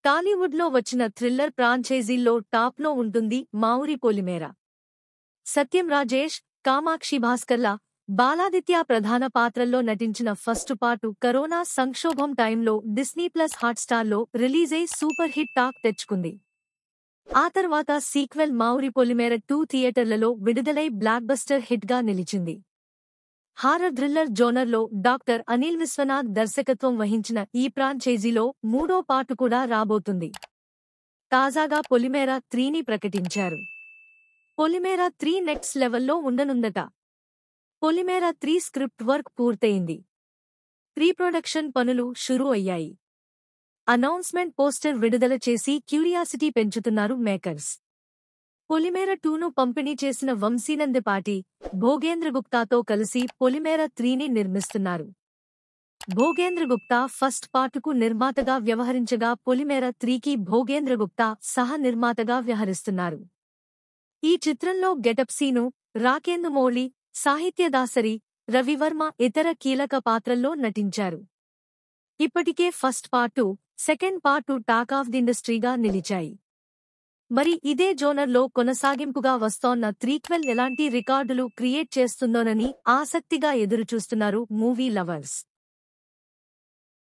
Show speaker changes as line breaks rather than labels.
టాలీవుడ్లో వచ్చిన థ్రిల్లర్ ఫ్రాంచైజీల్లో టాప్లో ఉంటుంది మావురి పొలిమేర. సత్యం రాజేష్, కామాక్షి భాస్కర్ల, బాలాదిత్య ప్రధాన పాత్రల్లో నటించిన ఫస్ట్ పార్ట్ కరోనా సంక్షోభం టైంలో డిస్నీ ప్లస్ హాట్స్టార్లో రిలీజై సూపర్ హిట్ టాక్ తెచ్చుకుంది. ఆ తర్వాత సీక్వెల్ మావురి పొలిమేర 2 థియేటర్లలో విడుదలై బ్లాక్బస్టర్ హిట్గా నిలిచింది. హారర్ థ్రిల్లర్ జోనర్లో డాక్టర్ అనిల్ విశ్వనాథ్ దర్శకత్వం వహించిన ఈ ఫ్రాంచైజీలో 3వ పార్ట్ కూడా రాబోతుంది. తాజాగా పొలిమేర 3ని ప్రకటించారు. పొలిమేర 3 నెక్స్ట్ లెవెల్లో ఉండనుందట. పొలిమేర 3 స్క్రిప్ట్ వర్క్ పూర్తయింది. ప్రీ ప్రొడక్షన్ పనులు షురూ అయ్యాయి. అనౌన్స్మెంట్ పోస్టర్ విడుదల చేసి క్యూరియాసిటీ పెంచుతున్నారు మేకర్స్. పొలిమేర 2ను పంపిణీ చేసిన వంశీనందపాటి, భోగేంద్ర గుప్తాతో కలిసి పొలిమేర 3ని నిర్మిస్తున్నారు. భోగేంద్ర గుప్తా ఫస్ట్ పార్టుకు నిర్మాతగా వ్యవహరించగా పొలిమేర 3కి భోగేంద్ర గుప్తా సహ నిర్మాతగా వ్యవహరిస్తున్నారు. ఈ చిత్రంలో గెటప్ సీను, రాకేందు మౌళి, సాహిత్యదాసరి, రవివర్మ ఇతర కీలక పాత్రల్లో నటించారు. ఇప్పటికే first part, second part talk of the ఇండస్ట్రీగా నిలిచాయి. మరి ఇదే జోనర్లో కొనసాగింపుగా వస్తోన్న త్రీక్వెల్ ఎలాంటి రికార్డులు క్రియేట్ చేస్తుందోనని ఆసక్తిగా ఎదురుచూస్తున్నారు మూవీ లవర్స్.